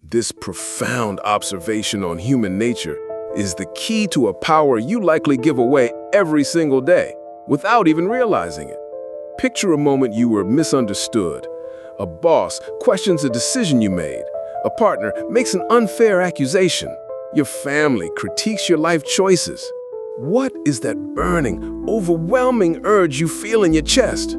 This profound observation on human nature is the key to a power you likely give away every single day without even realizing it. Picture a moment you were misunderstood. A boss questions a decision you made. A partner makes an unfair accusation. Your family critiques your life choices. What is that burning, overwhelming urge you feel in your chest?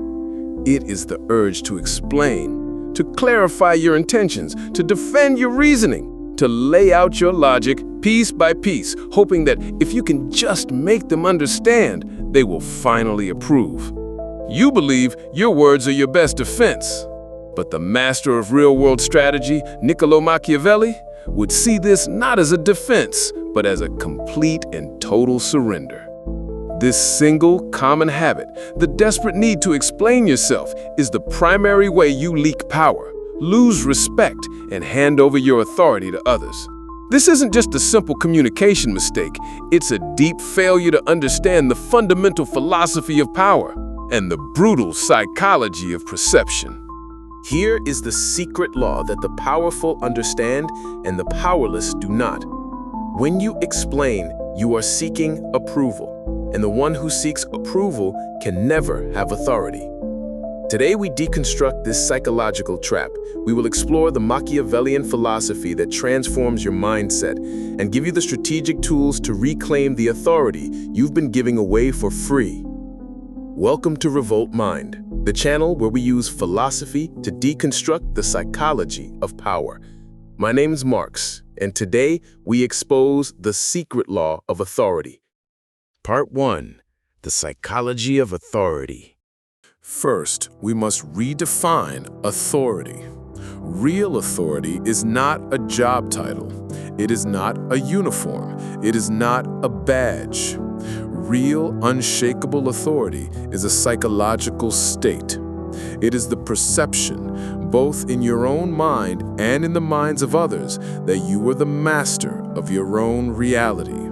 It is the urge to explain, to clarify your intentions, to defend your reasoning, to lay out your logic piece by piece, hoping that if you can just make them understand, they will finally approve. You believe your words are your best defense. But the master of real-world strategy, Machiavelli, would see this not as a defense, but as a complete and total surrender. This single common habit, the desperate need to explain yourself, is the primary way you leak power, lose respect, and hand over your authority to others. This isn't just a simple communication mistake, it's a deep failure to understand the fundamental philosophy of power and the brutal psychology of perception. Here is the secret law that the powerful understand and the powerless do not. When you explain, you are seeking approval, and the one who seeks approval can never have authority. Today we deconstruct this psychological trap. We will explore the Machiavellian philosophy that transforms your mindset and give you the strategic tools to reclaim the authority you've been giving away for free. Welcome to Revolt Mind, the channel where we use philosophy to deconstruct the psychology of power. My name's Marks, and today we expose the secret law of authority. Part 1. The Psychology of Authority. First, we must redefine authority. Real authority is not a job title. It is not a uniform. It is not a badge. Real, unshakable authority is a psychological state. It is the perception, both in your own mind and in the minds of others, that you are the master of your own reality.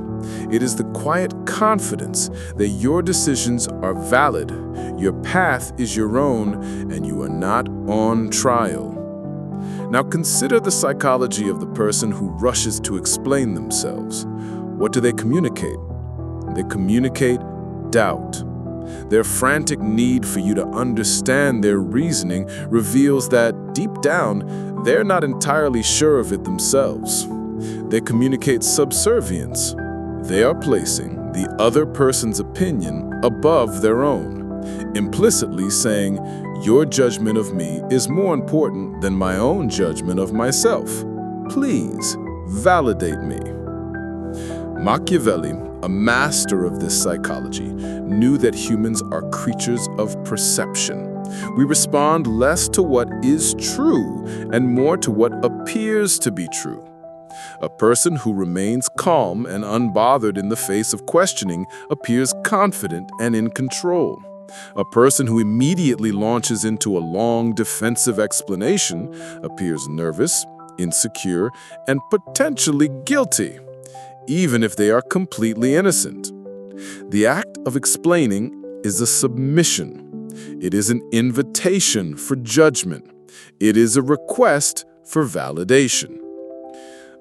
It is the quiet confidence that your decisions are valid, your path is your own, and you are not on trial. Now consider the psychology of the person who rushes to explain themselves. What do they communicate? They communicate doubt. Their frantic need for you to understand their reasoning reveals that, deep down, they're not entirely sure of it themselves. They communicate subservience. They are placing the other person's opinion above their own, implicitly saying, "Your judgment of me is more important than my own judgment of myself. Please, validate me." Machiavelli, a master of this psychology, knew that humans are creatures of perception. We respond less to what is true and more to what appears to be true. A person who remains calm and unbothered in the face of questioning appears confident and in control. A person who immediately launches into a long defensive explanation appears nervous, insecure, and potentially guilty, even if they are completely innocent. The act of explaining is a submission. It is an invitation for judgment. It is a request for validation.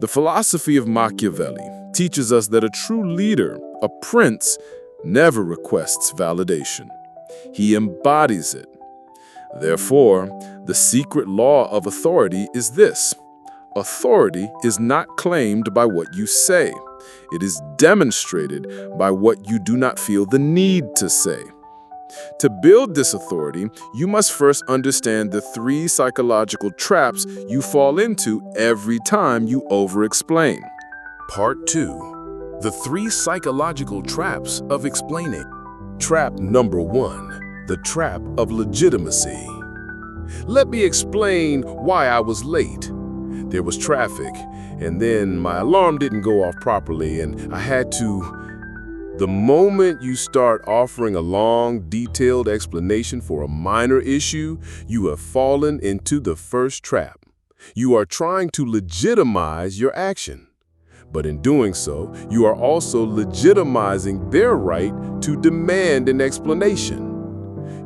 The philosophy of Machiavelli teaches us that a true leader, a prince, never requests validation. He embodies it. Therefore, the secret law of authority is this: authority is not claimed by what you say. It is demonstrated by what you do not feel the need to say. To build this authority, you must first understand the 3 psychological traps you fall into every time you over-explain. Part 2. The 3 psychological traps of explaining. Trap number 1. The trap of legitimacy. Let me explain why I was late. There was traffic, and then my alarm didn't go off properly, and I had to... The moment you start offering a long, detailed explanation for a minor issue, you have fallen into the first trap. You are trying to legitimize your action. But in doing so, you are also legitimizing their right to demand an explanation.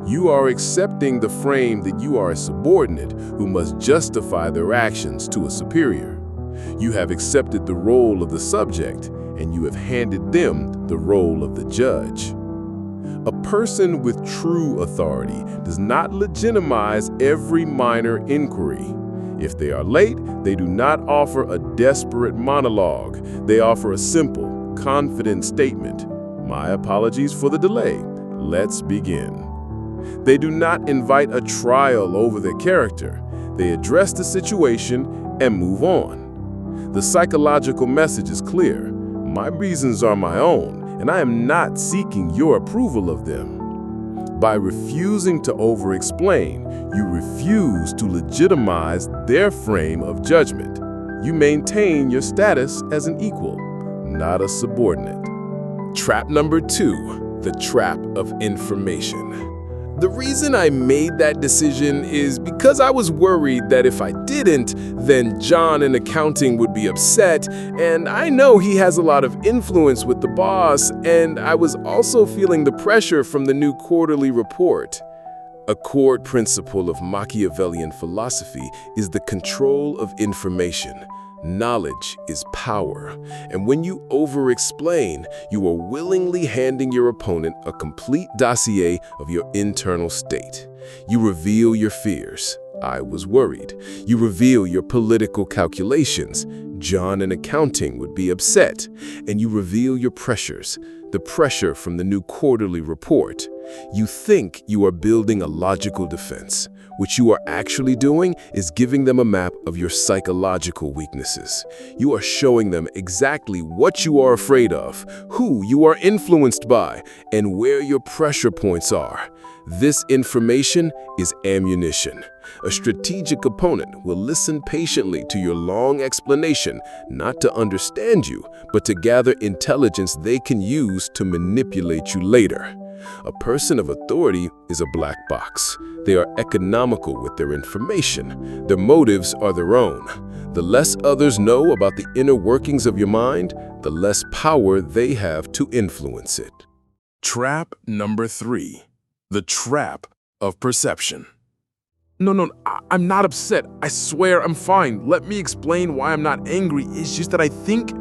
You are accepting the frame that you are a subordinate who must justify their actions to a superior. You have accepted the role of the subject, and you have handed them the role of the judge. A person with true authority does not legitimize every minor inquiry. If they are late, they do not offer a desperate monologue. They offer a simple, confident statement. "My apologies for the delay. Let's begin." They do not invite a trial over their character. They address the situation and move on. The psychological message is clear. My reasons are my own, and I am not seeking your approval of them. By refusing to over-explain, you refuse to legitimize their frame of judgment. You maintain your status as an equal, not a subordinate. Trap number 2, the trap of information. The reason I made that decision is because I was worried that if I didn't, then John in accounting would be upset, and I know he has a lot of influence with the boss, and I was also feeling the pressure from the new quarterly report. A core principle of Machiavellian philosophy is the control of information. Knowledge is power, and when you over-explain, you are willingly handing your opponent a complete dossier of your internal state. You reveal your fears. I was worried. You reveal your political calculations. John in accounting would be upset. And you reveal your pressures, the pressure from the new quarterly report. You think you are building a logical defense. What you are actually doing is giving them a map of your psychological weaknesses. You are showing them exactly what you are afraid of, who you are influenced by, and where your pressure points are. This information is ammunition. A strategic opponent will listen patiently to your long explanation, not to understand you, but to gather intelligence they can use to manipulate you later. A person of authority is a black box. They are economical with their information. Their motives are their own. The less others know about the inner workings of your mind, the less power they have to influence it. Trap number 3, the trap of perception. No, I'm not upset. I swear I'm fine. Let me explain why I'm not angry. It's just that I think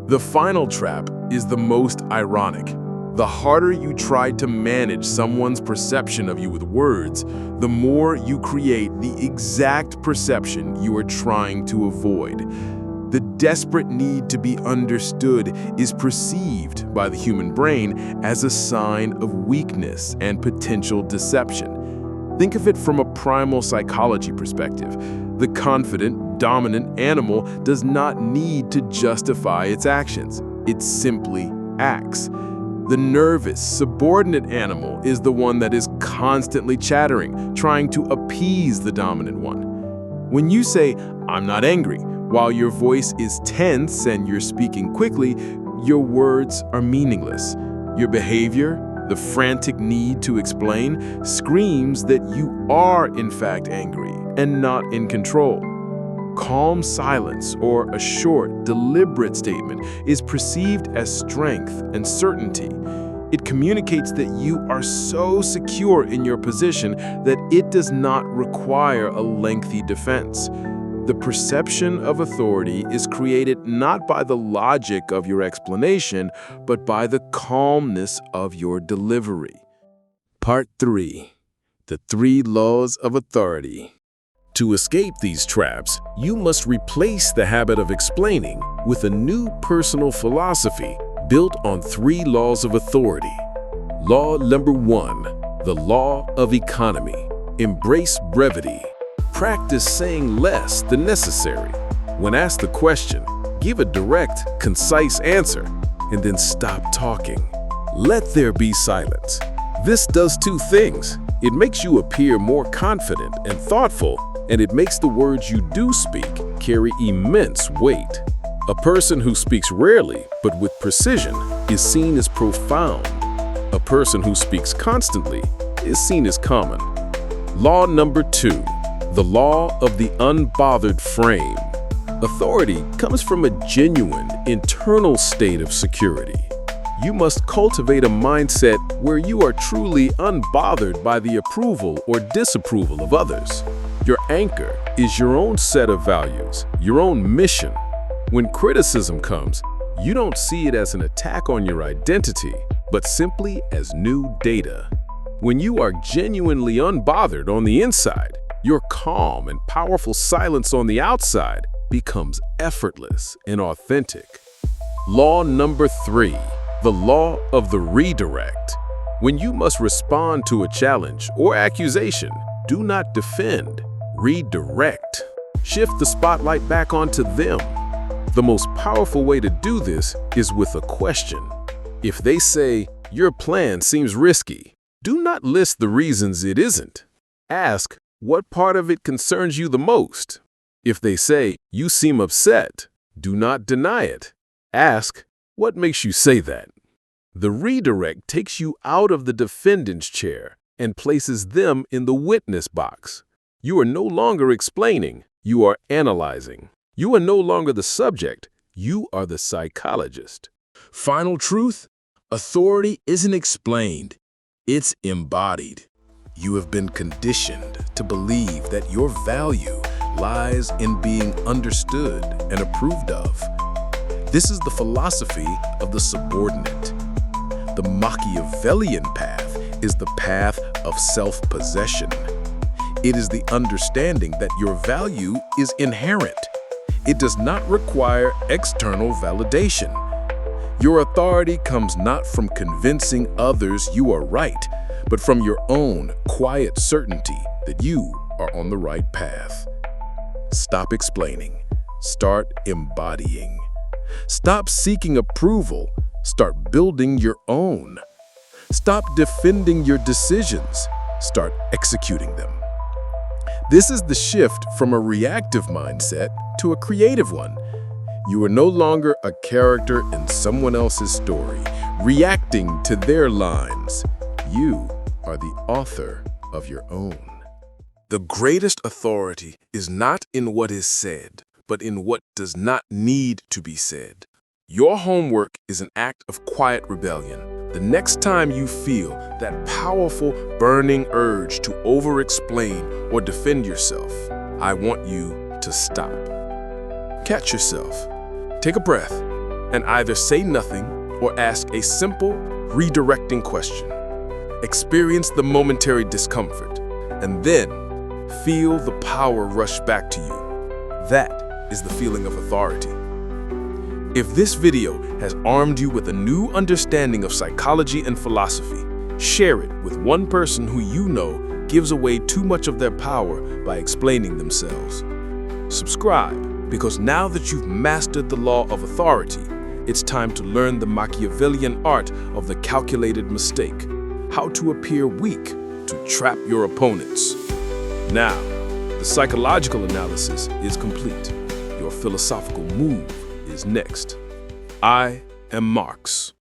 the final trap is the most ironic. The harder you try to manage someone's perception of you with words, the more you create the exact perception you are trying to avoid. The desperate need to be understood is perceived by the human brain as a sign of weakness and potential deception. Think of it from a primal psychology perspective. The confident, dominant animal does not need to justify its actions. It simply acts. The nervous, subordinate animal is the one that is constantly chattering, trying to appease the dominant one. When you say, "I'm not angry," while your voice is tense and you're speaking quickly, your words are meaningless. Your behavior, the frantic need to explain, screams that you are in fact angry and not in control. Calm silence or a short, deliberate statement is perceived as strength and certainty. It communicates that you are so secure in your position that it does not require a lengthy defense. The perception of authority is created not by the logic of your explanation, but by the calmness of your delivery. Part 3. The 3 Laws of Authority. To escape these traps, you must replace the habit of explaining with a new personal philosophy built on 3 laws of authority. Law number 1, the law of economy. Embrace brevity. Practice saying less than necessary. When asked the question, give a direct, concise answer, and then stop talking. Let there be silence. This does 2 things. It makes you appear more confident and thoughtful, and it makes the words you do speak carry immense weight. A person who speaks rarely but with precision is seen as profound. A person who speaks constantly is seen as common. Law number 2, the law of the unbothered frame. Authority comes from a genuine internal state of security. You must cultivate a mindset where you are truly unbothered by the approval or disapproval of others. Your anchor is your own set of values, your own mission. When criticism comes, you don't see it as an attack on your identity, but simply as new data. When you are genuinely unbothered on the inside, your calm and powerful silence on the outside becomes effortless and authentic. Law number 3, the law of the redirect. When you must respond to a challenge or accusation, do not defend, redirect. Shift the spotlight back onto them. The most powerful way to do this is with a question. If they say, "Your plan seems risky," do not list the reasons it isn't. Ask, what part of it concerns you the most? If they say, "You seem upset," do not deny it. Ask, what makes you say that? The redirect takes you out of the defendant's chair and places them in the witness box. You are no longer explaining, you are analyzing. You are no longer the subject, you are the psychologist. Final truth: authority isn't explained, it's embodied. You have been conditioned to believe that your value lies in being understood and approved of. This is the philosophy of the subordinate. The Machiavellian path is the path of self-possession. It is the understanding that your value is inherent. It does not require external validation. Your authority comes not from convincing others you are right, but from your own quiet certainty that you are on the right path. Stop explaining. Start embodying. Stop seeking approval. Start building your own. Stop defending your decisions. Start executing them. This is the shift from a reactive mindset to a creative one. You are no longer a character in someone else's story, reacting to their lines. You are the author of your own. The greatest authority is not in what is said, but in what does not need to be said. Your homework is an act of quiet rebellion. The next time you feel that powerful, burning urge to over-explain or defend yourself, I want you to stop. Catch yourself. Take a breath and either say nothing or ask a simple, redirecting question. Experience the momentary discomfort and then feel the power rush back to you. That is the feeling of authority. If this video has armed you with a new understanding of psychology and philosophy, share it with one person who you know gives away too much of their power by explaining themselves. Subscribe, because now that you've mastered the law of authority, it's time to learn the Machiavellian art of the calculated mistake, how to appear weak to trap your opponents. Now, the psychological analysis is complete. Your philosophical move is next. I am Marx.